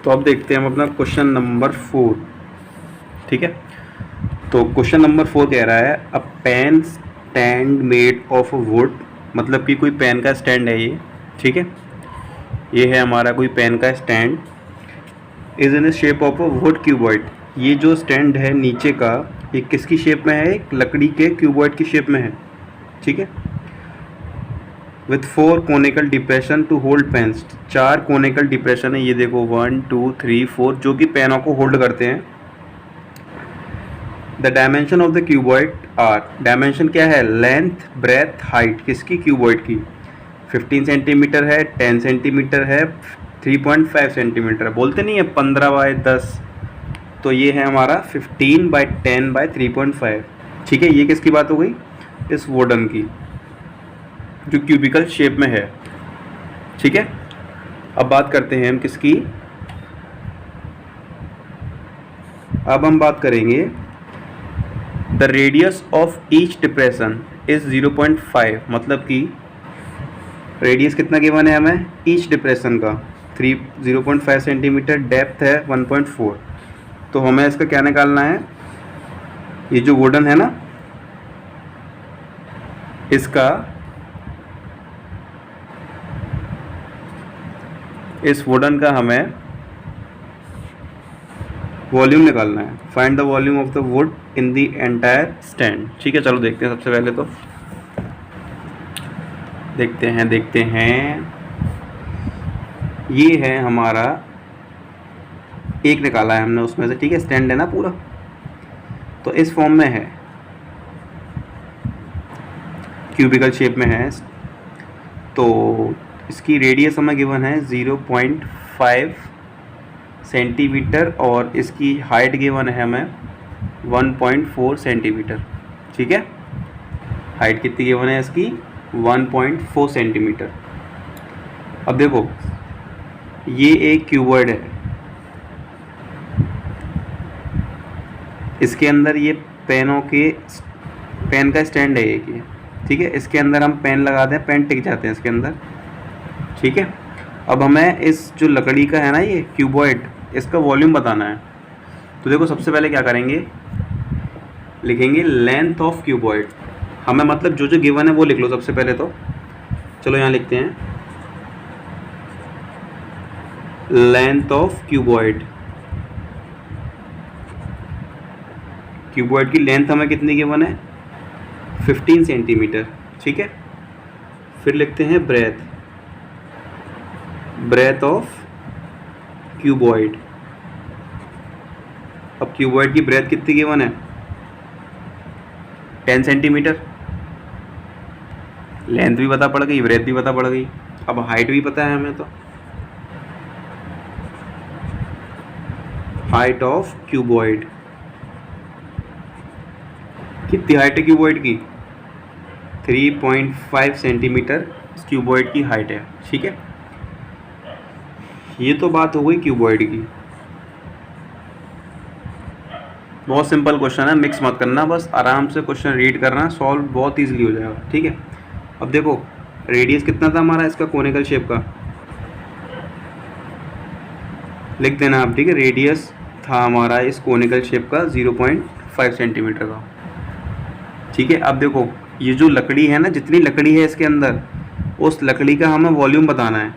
तो अब देखते हैं हम अपना क्वेश्चन नंबर 4। ठीक है, तो क्वेश्चन नंबर 4 कह रहा है a pen stand made of wood, मतलब कि कोई पेन का स्टैंड है ये। ठीक है, ये है हमारा कोई पेन का stand, is in the shape of a would cuboid. ये जो स्टैंड है नीचे का, ये किसकी शेप में है? एक लकड़ी के क्यूबॉइड की शेप में है। ठीक है, with 4 conical depression to hold pens. 4 conical depression है, ये देखो 1 2 3 4, जो कि पेनों को होल्ड करते हैं। The dimension of the cuboid are, dimension क्या है? लेंथ, ब्रेथ, हाइट किसकी? क्यूबॉइड की। 15 सेंटीमीटर है, 10 सेंटीमीटर है, 3.5 सेंटीमीटर है। बोलते नहीं है 15 बाय 10, तो ये है हमारा 15 बाय 10 बाय 3.5। ठीक है, ये किसकी बात हो गई? इस वुडन की, जो क्यूबिकल शेप में है। ठीक है, अब बात करते हैं हम किसकी? अब हम बात करेंगे the radius of each depression is 0.5, मतलब कि रेडियस कितना गिवन है हमें ईच डिप्रेशन का? 0.5 सेंटीमीटर, डेप्थ है 1.4। तो हमें इसका क्या निकालना है? ये जो वुडन है ना, इसका, इस वुडन का हमें वॉल्यूम निकालना है। Find the volume of the would in the entire stand. ठीक है, चलो देखते हैं। सबसे पहले तो देखते हैं ये है हमारा, एक निकाला है हमने उसमें से। ठीक है, स्टैंड है ना पूरा, तो इस फॉर्म में है, क्यूबिकल शेप में है। तो इसकी रेडियस हमें गिवन है 0.5 सेंटीमीटर और इसकी हाइट गिवन है हमें 1.4 सेंटीमीटर। ठीक है, हाइट कितनी गिवन है इसकी? 1.4 सेंटीमीटर। अब देखो, ये एक क्यूबॉइड है, इसके अंदर ये पेन का स्टैंड है एक ये। ठीक है, इसके अंदर हम पेन लगाते हैं, पेन टिक जाते हैं इसके अंदर। ठीक है, अब हमें इस जो लकड़ी का है ना ये क्यूबॉइड, इसका वॉल्यूम बताना है। तो देखो, सबसे पहले क्या करेंगे, लिखेंगे लेंथ ऑफ क्यूबॉइड। हमें मतलब जो जो गिवन है वो लिख लो सबसे पहले। तो चलो यहाँ लिखते हैं लेंथ ऑफ क्यूबॉइड। क्यूबॉइड की लेंथ हमें कितनी गिवन है? 15 सेंटीमीटर। ठीक है, फिर लिखते हैं ब्रेथ ऑफ क्यूबॉइड। अब क्यूबॉइड की ब्रेथ कितनी गिवन है? 10 सेंटीमीटर। लेंथ भी पता पड़ गई, ब्रेथ भी पता पड़ गई। अब हाइट भी पता है हमें, तो हाइट ऑफ क्यूबॉइड, कितनी हाइट है क्यूबॉइड की? 3.5 सेंटीमीटर क्यूबॉइड की हाइट है। ठीक है, ये तो बात हो गई क्यूबॉइड की। बहुत सिंपल क्वेश्चन है, मिक्स मत करना, बस आराम से क्वेश्चन रीड करना, सॉल्व बहुत इजीली हो जाएगा। ठीक है, अब देखो रेडियस कितना था हमारा इसका कोनिकल शेप का, लिख देना आप। ठीक है, रेडियस था हमारा इस कोनिकल शेप का 0.5 सेंटीमीटर का। ठीक है, अब देखो ये जो लकड़ी है ना, जितनी लकड़ी है इसके अंदर, उस लकड़ी का हमें वॉल्यूम बताना है,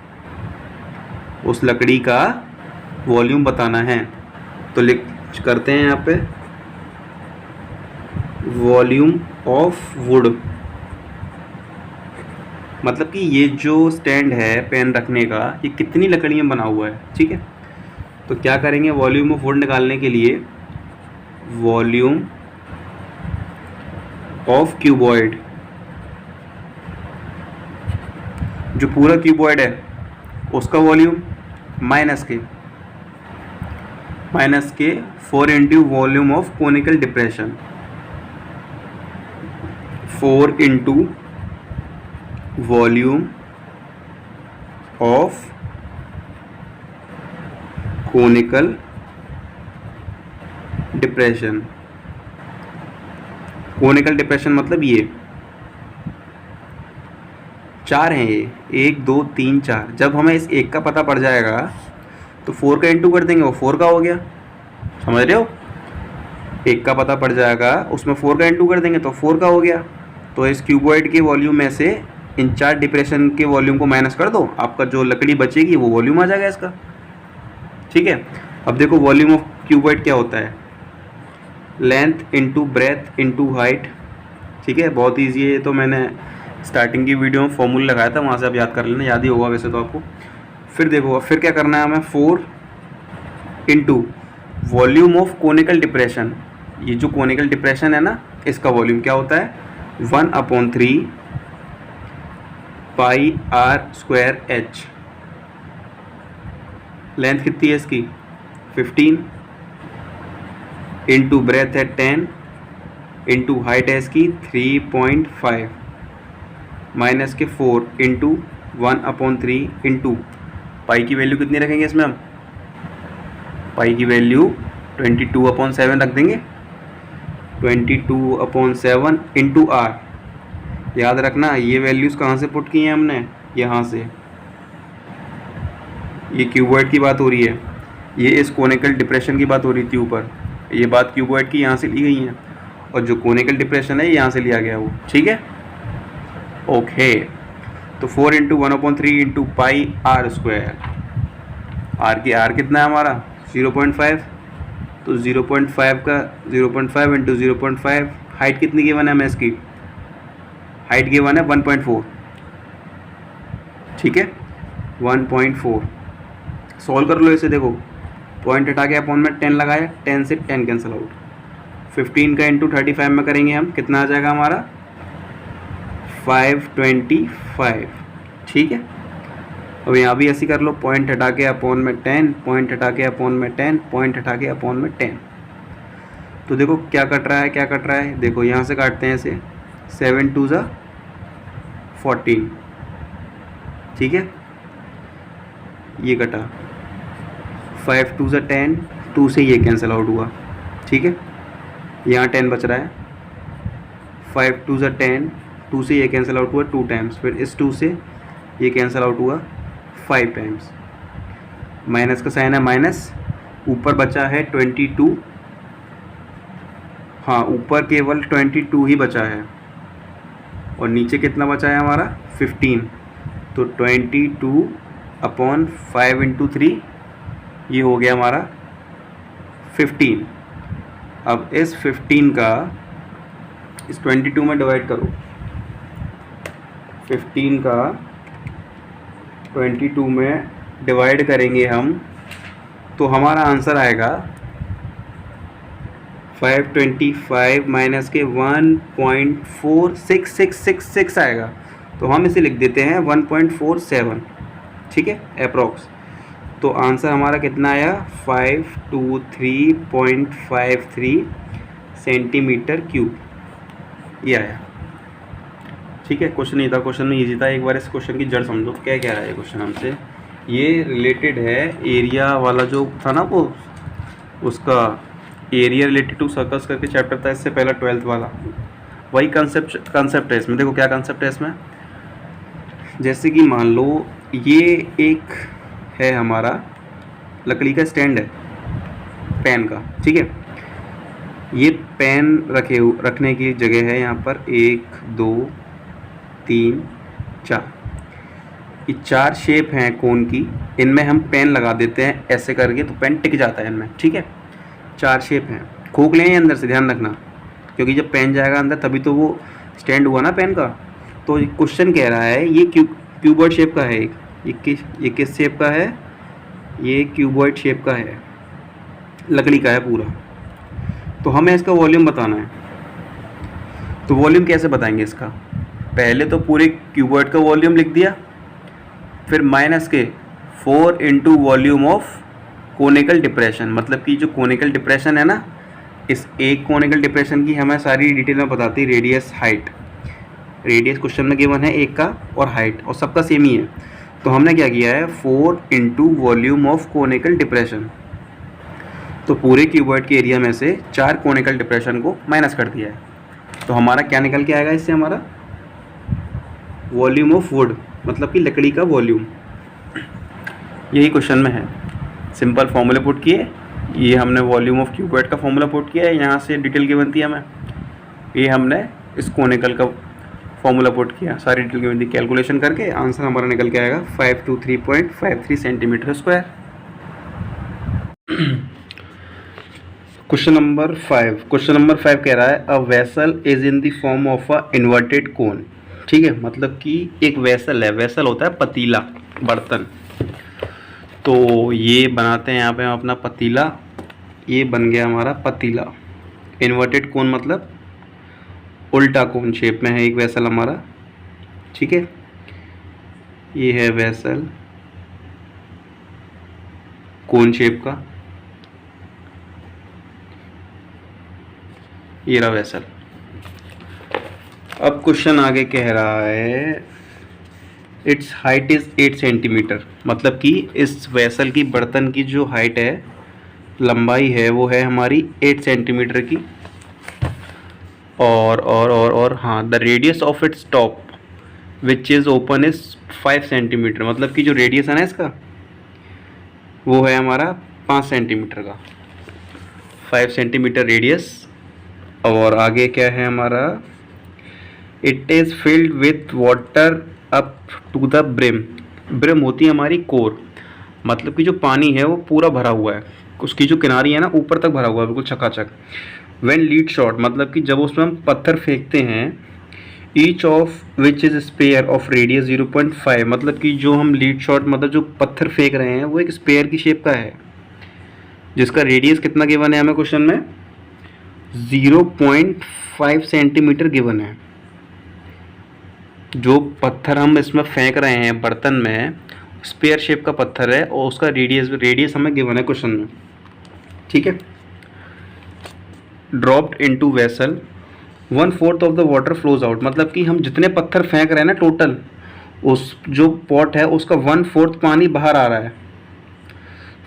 उस लकड़ी का वॉल्यूम बताना है। तो लिख करते हैं यहाँ पे वॉल्यूम ऑफ वुड, मतलब कि ये जो स्टैंड है पेन रखने का, ये कितनी लकड़ियाँ बना हुआ है। ठीक है, तो क्या करेंगे वॉल्यूम ऑफ वुड निकालने के लिए? वॉल्यूम ऑफ क्यूबॉइड, जो पूरा क्यूबॉइड है उसका वॉल्यूम माइनस के 4 into volume of conical depression, 4 into volume of conical depression. Conical depression मतलब ये 4 हैं, ये 1 2 3 4। जब हमें इस एक का पता पड़ जाएगा तो 4 का इंटू कर देंगे, वो 4 का हो गया, समझ रहे हो। एक का पता पड़ जाएगा, उसमें 4 का इंटू कर देंगे तो 4 का हो गया। तो इस क्यूबॉइड के वॉल्यूम में से इन 4 डिप्रेशन के वॉल्यूम को माइनस कर दो, आपका जो लकड़ी बचेगी वो वॉल्यूम आ जाएगा इसका। ठीक है, अब देखो वॉल्यूम ऑफ क्यूबॉइड क्या होता है, length into breadth into height. ठीक है, बहुत ईजी है ये, तो मैंने स्टार्टिंग की वीडियो में फॉर्मूला लगाया था, वहाँ से आप याद कर लेना, याद ही होगा वैसे तो आपको। फिर देखो फिर क्या करना है हमें, 4 into volume of conical depression. ये जो कोनिकल डिप्रेशन है ना, इसका वॉल्यूम क्या होता है, 1/3 पाई r स्क्वायर h। लेंथ कितनी है इसकी, 15 इंटू ब्रेथ है 10 इंटू हाइट है इसकी 3.5 माइनस के 4 इंटू 1/3 इंटू पाई की वैल्यू कितनी रखेंगे इसमें हम, पाई की वैल्यू 22/7 रख देंगे, 22/7 इंटू आर। याद रखना ये वैल्यूज़ कहाँ से पुट की हैं हमने, यहाँ से। ये क्यूबॉइड की बात हो रही है, ये इस कोनिकल डिप्रेशन की बात हो रही थी ऊपर, ये बात क्यूबॉइड की यहाँ से ली गई है, और जो कोनिकल डिप्रेशन है यहाँ से लिया गया वो। ठीक है, ओके। तो 4 into 1/3 into pi r square, R कितना है हमारा 0.5, तो 0.5 का 0.5 इंटू 0.5, हाइट कितनी गिवन है हमें इसकी, हाइट गिवन है 1.4। ठीक है, 1.4। सॉल्व कर लो इसे, देखो पॉइंट हटा के अपॉन में 10 लगाया, 10 से 10 कैंसिल आउट, 15 का इंटू 35 में करेंगे हम, कितना आ जाएगा हमारा 525। ठीक है, अब यहाँ भी ऐसी कर लो, पॉइंट हटा के अपॉन में 10, पॉइंट हटा के अपॉन में 10, पॉइंट हटा के अपॉन में 10। तो देखो क्या कट रहा है, क्या कट रहा है, देखो यहाँ से काटते हैं इसे, 7 2 ज़ा 14। ठीक है, ये कटा, 5 2 ज़ा 10, 2 से ये कैंसिल आउट हुआ। ठीक है, यहाँ 10 बच रहा है, 5 2 ज़ा 10, 2 से ये कैंसिल आउट हुआ 2 टाइम्स, फिर इस 2 से ये कैंसिल आउट हुआ 5 टाइम्स, माइनस का साइन है माइनस, ऊपर बचा है 22, हाँ ऊपर केवल 22 ही बचा है, और नीचे कितना बचा है हमारा 15, तो 22/5 इंटू 3, ये हो गया हमारा 15। अब इस 15 का इस 22 में डिवाइड करो, 15 का 22 में डिवाइड करेंगे हम, तो हमारा आंसर आएगा 525 माइनस के 1.46666 आएगा, तो हम इसे लिख देते हैं 1.47। ठीक है, अप्रॉक्स। तो आंसर हमारा कितना आया, 523.53 सेंटीमीटर क्यूब, ये आया। ठीक है, क्वेश्चन नहीं था, क्वेश्चन में ईजी था, एक बार इस क्वेश्चन की जड़ समझो, क्या कह रहा है क्वेश्चन हमसे। ये रिलेटेड है एरिया वाला जो था ना, वो उसका एरिया रिलेटेड टू सर्कल्स करके चैप्टर था, इससे पहला 12th वाला, वही कंसेप्ट है इसमें। देखो क्या कंसेप्ट है इसमें, जैसे कि मान लो ये एक है हमारा लकड़ी का स्टैंड है पेन का। ठीक है, ये पेन रखने की जगह है यहाँ पर 1 2 3 4, ये 4 शेप हैं कोन की, इनमें हम पेन लगा देते हैं ऐसे करके, तो पेन टिक जाता है इनमें। ठीक है, 4 शेप हैं, खोखले हैं अंदर से, ध्यान रखना, क्योंकि जब पेन जाएगा अंदर तभी तो वो स्टैंड हुआ ना पेन का। तो क्वेश्चन कह रहा है ये क्यूबॉइड शेप का है, ये किस शेप का है, ये क्यूबॉइड शेप का है, लकड़ी का है पूरा। तो हमें इसका वॉल्यूम बताना है, तो वॉल्यूम कैसे बताएंगे इसका, पहले तो पूरे क्यूबॉइड का वॉल्यूम लिख दिया, फिर माइनस के 4 into volume of conical depression, मतलब कि जो कोनिकल डिप्रेशन है ना, इस एक कोनिकल डिप्रेशन की हमें सारी डिटेल में बताती, रेडियस हाइट, रेडियस क्वेश्चन में गिवन है एक का, और हाइट, और सबका सेम ही है। तो हमने क्या किया है, 4 into volume of conical depression, तो पूरे क्यूबॉइड के एरिया में से 4 कोनिकल डिप्रेशन को माइनस कर दिया है। तो हमारा क्या निकल के आएगा इससे, हमारा वॉल्यूम ऑफ वुड, मतलब कि लकड़ी का वॉल्यूम, यही क्वेश्चन में है। सिंपल फॉर्मूले पुट किए, ये हमने वॉल्यूम ऑफ क्यूबॉइड का फॉर्मूला पुट किया है, यहाँ से डिटेल की बनती है हमें, ये हमने इस कोनिकल का फॉर्मूला पुट किया, सारी डिटेल की बनती, कैलकुलेशन करके आंसर हमारा निकल के आएगा 523.53 सेंटीमीटर स्क्वायर। क्वेश्चन नंबर 5 कह रहा है a vessel is in the form of a inverted कोन। ठीक है, मतलब कि एक वेसल है, वेसल होता है पतीला, बर्तन। तो ये बनाते हैं यहाँ पे हम अपना पतीला, ये बन गया हमारा पतीला। इन्वर्टेड कोन मतलब उल्टा कोन शेप में है एक वेसल हमारा। ठीक है, ये है वेसल कोन शेप का, ये रहा वेसल। अब क्वेश्चन आगे कह रहा है इट्स हाइट इज़ 8 सेंटीमीटर, मतलब कि इस वेसल की, बर्तन की जो हाइट है, लंबाई है, वो है हमारी 8 सेंटीमीटर की। और हाँ, the radius of its top which is open is 5 centimetre, मतलब कि जो रेडियस है ना इसका, वो है हमारा 5 सेंटीमीटर का, 5 सेंटीमीटर रेडियस। और आगे क्या है हमारा, it is filled with water up to the brim. Brim होती है हमारी कोर, मतलब कि जो पानी है वो पूरा भरा हुआ है, उसकी जो किनारी है ना ऊपर तक भरा हुआ है, बिल्कुल चकाचक। व्हेन लीड शॉट, मतलब कि जब उसमें हम पत्थर फेंकते हैं, each of which is sphere of radius 0.5, मतलब कि जो हम लीड शॉट, मतलब जो पत्थर फेंक रहे हैं वो एक स्पेयर की शेप का है, जिसका रेडियस कितना गिवन है हमें क्वेश्चन में, 0.5 सेंटीमीटर गिवन है। जो पत्थर हम इसमें फेंक रहे हैं बर्तन में, स्पेयर शेप का पत्थर है और उसका रेडियस हमें गिवन है क्वेश्चन में। ठीक है, dropped into vessel 1/4 of the water flows out, मतलब कि हम जितने पत्थर फेंक रहे हैं ना टोटल, उस जो पॉट है उसका 1/4 पानी बाहर आ रहा है।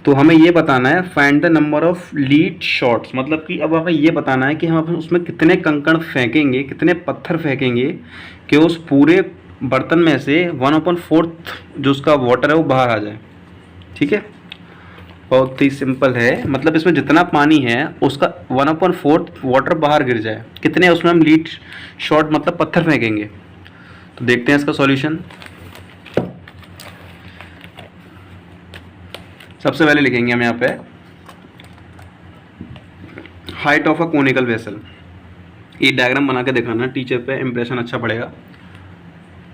तो हमें ये बताना है find the number of lead shots, मतलब कि अब हमें ये बताना है कि हम उसमें कितने कंकड़ फेंकेंगे, कितने पत्थर फेंकेंगे कि उस पूरे बर्तन में से 1/4 जो उसका वाटर है वो बाहर आ जाए। ठीक है, बहुत ही सिंपल है, मतलब इसमें जितना पानी है उसका 1/4 वाटर बाहर गिर जाए, कितने उसमें हम लीड शॉट मतलब पत्थर फेंकेंगे। तो देखते हैं इसका सॉल्यूशन। सबसे पहले लिखेंगे हम यहाँ पे height of a conical vessel. ये डायग्राम बना के दिखाना, टीचर पे इम्प्रेशन अच्छा पड़ेगा।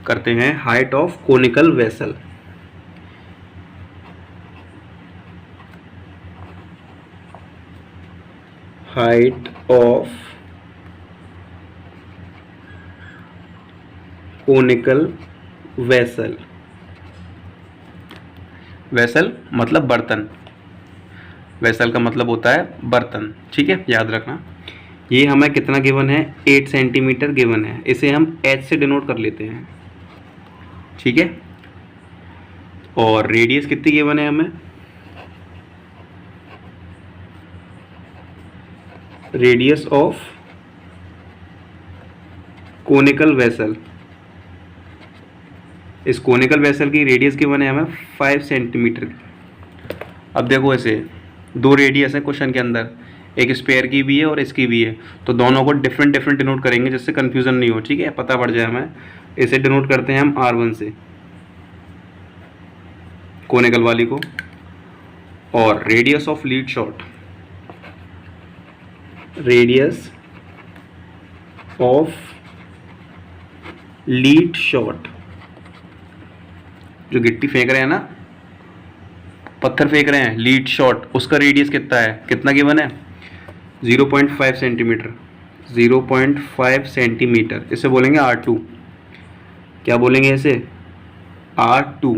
करते हैं height of conical vessel. Height of conical vessel. Vessel मतलब बर्तन, वेसल का मतलब होता है बर्तन। ठीक है, याद रखना। ये हमें कितना गिवन है, 8 सेंटीमीटर गिवन है, इसे हम h से डिनोट कर लेते हैं। ठीक है, और रेडियस कितनी गिवन है हमें, रेडियस ऑफ कोनिकल वेसल, इस कोनिकल वेसल की रेडियस गिवन है हमें 5 सेंटीमीटर की। अब देखो ऐसे दो रेडियस है क्वेश्चन के अंदर, एक स्पेयर की भी है और इसकी भी है, तो दोनों को डिफरेंट डिफरेंट डिनोट करेंगे जिससे कन्फ्यूज़न नहीं हो। ठीक है, पता पड़ जाए हमें। इसे डिनोट करते हैं हम R1 से, कोनिकल वाली को। और radius of lead shot, radius of lead shot, जो गिट्टी फेंक रहे हैं ना, पत्थर फेंक रहे हैं, लीड शॉट, उसका रेडियस कितना है, कितना गिवन है, 0.5 सेंटीमीटर, 0.5 सेंटीमीटर। इसे बोलेंगे R2। क्या बोलेंगे इसे, R2।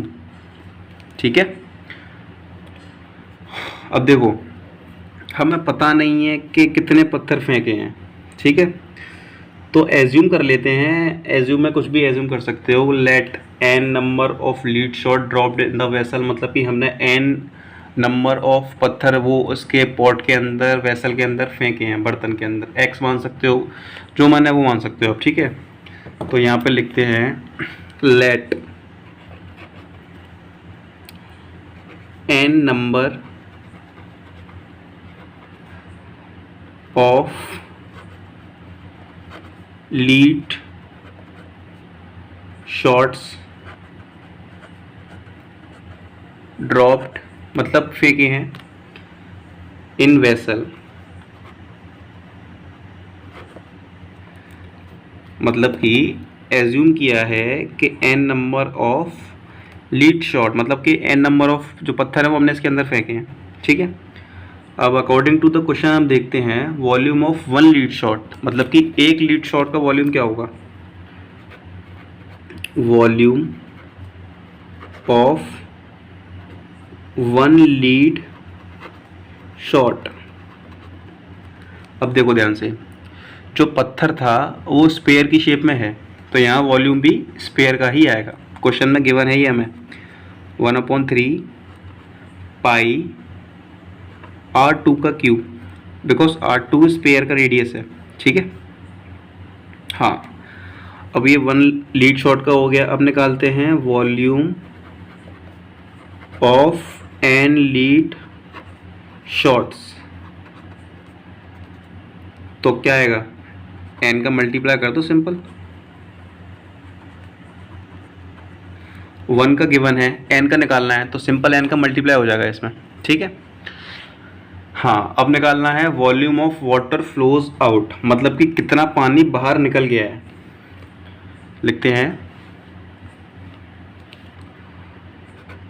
ठीक है, अब देखो हमें पता नहीं है कि कितने पत्थर फेंके हैं। ठीक है, तो एज्यूम कर लेते हैं, एज्यूम में कुछ भी एज्यूम कर सकते हो। Let n number of lead shot dropped in the vessel, मतलब कि हमने n नंबर ऑफ पत्थर वो उसके पॉट के अंदर, वेसल के अंदर फेंके हैं, बर्तन के अंदर। x मान सकते हो, जो माना है वो मान सकते हो आप। ठीक है, तो यहाँ पे लिखते हैं let n number of lead shots dropped मतलब फेंके हैं इन वेसल, मतलब कि एज्यूम किया है कि n number of lead shot, मतलब कि n नंबर ऑफ जो पत्थर है वो हमने इसके अंदर फेंके हैं। ठीक है, अब अकॉर्डिंग टू द क्वेश्चन हम देखते हैं volume of one lead shot, मतलब कि एक लीड शॉट का वॉल्यूम क्या होगा, volume of one lead shot. अब देखो ध्यान से, जो पत्थर था वो स्पेयर की शेप में है, तो यहाँ वॉल्यूम भी स्पेयर का ही आएगा। क्वेश्चन में गिवन है ही हमें 1/3 पाई R2 का क्यूब, बिकॉज R2 स्पेयर का रेडियस है। ठीक है, हाँ, अब ये वन लीड शॉट का हो गया। अब निकालते हैं volume of n lead shots, तो क्या आएगा, n का मल्टीप्लाई कर दो सिंपल, 1 का गिवन है, n का निकालना है तो सिंपल n का मल्टीप्लाई हो जाएगा इसमें। ठीक है, हाँ, अब निकालना है volume of water flows out, मतलब कि कितना पानी बाहर निकल गया है। लिखते हैं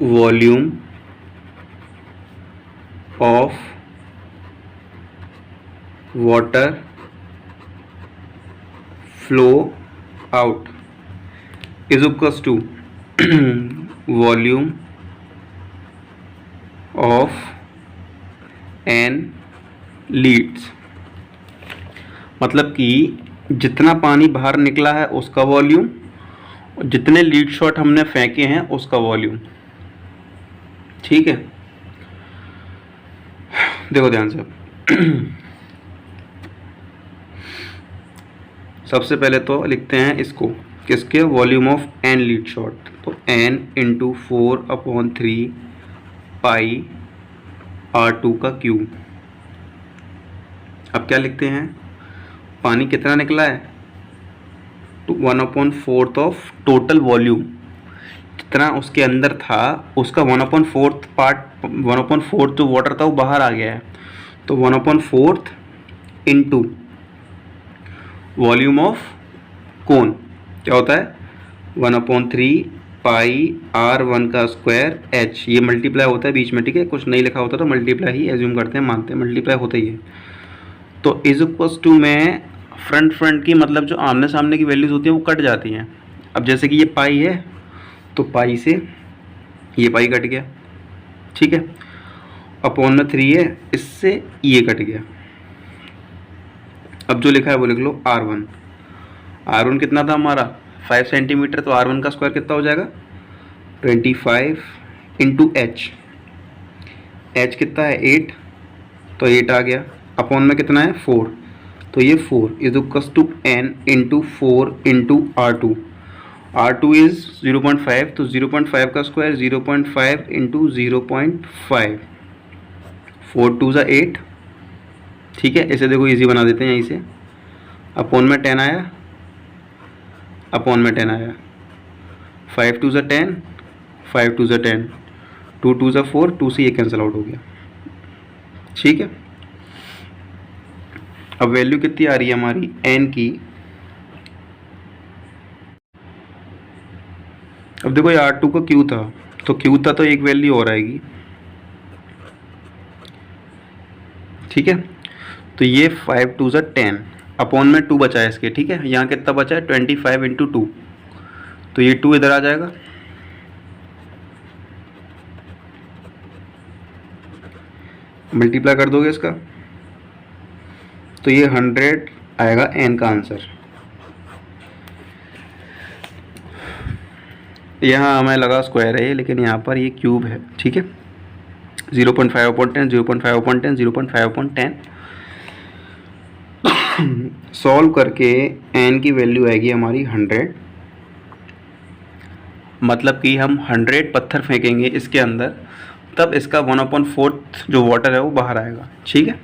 volume of water flow out is equals to volume of n leads, मतलब कि जितना पानी बाहर निकला है उसका वॉल्यूम, जितने लीड शॉट हमने फेंके हैं उसका वॉल्यूम। ठीक है, देखो ध्यान से, सबसे पहले तो लिखते हैं इसको, किसके, volume of n lead shot, तो n इंटू 4/3 पाई R2 का क्यूब। अब क्या लिखते हैं, पानी कितना निकला है, 1/4 ऑफ टोटल वॉल्यूम, जितना उसके अंदर था उसका 1/4 पार्ट, 1/4 जो वाटर था वो बाहर आ गया है, तो 1/4 इंटू वॉल्यूम ऑफ कोन क्या होता है, 1/3 पाई R1 का स्क्वायर h, ये मल्टीप्लाई होता है बीच में। ठीक है, कुछ नहीं लिखा होता तो मल्टीप्लाई ही एज्यूम करते हैं, मानते हैं मल्टीप्लाई होता ही है। तो इज इक्वल्स टू में फ्रंट की, मतलब जो आमने सामने की वैल्यूज़ होती हैं वो कट जाती हैं। अब जैसे कि ये पाई है तो पाई से ये पाई कट गया, ठीक है, अपॉन में 3 है, इससे ये कट गया। अब जो लिखा है वो लिख लो R1, R1 कितना था हमारा 5 सेंटीमीटर, तो R1 का स्क्वायर कितना हो जाएगा 25 इंटू h, h कितना है 8, तो 8 आ गया, अपॉन में कितना है 4, तो ये 4 is equals to n into 4 into R2, R2 is 0.5, तो 0.5 का स्क्वायर 0.5 इंटू 0.5, 4 2 ज़ा 8। ठीक है, इसे देखो इजी बना देते हैं, यहीं से अपॉन में 10 आया, अपॉन में 10 आया, 5 2 ज़ा 10, 5 2 ज़ा 10, 2 2 ज़ा 4, 2 से ये कैंसिल आउट हो गया। ठीक है, अब वैल्यू कितनी आ रही है हमारी n की, अब देखो ये R2 का Q था, तो Q था तो एक वैल्यू और आएगी। ठीक है, तो ये 5 2 ज़ा 10, अपॉन में 2 बचा है इसके। ठीक है, यहाँ कितना बचा है 25 इंटू 2, तो ये 2 इधर आ जाएगा, मल्टीप्लाई कर दोगे इसका तो ये 100 आएगा n का आंसर। यहाँ हमें लगा स्क्वायर है लेकिन यहाँ पर ये क्यूब है। ठीक है, 0.5/10, 0.5/10, 0.5/10 सॉल्व करके n की वैल्यू आएगी हमारी 100, मतलब कि हम 100 पत्थर फेंकेंगे इसके अंदर, तब इसका 1/4 जो वाटर है वो बाहर आएगा। ठीक है।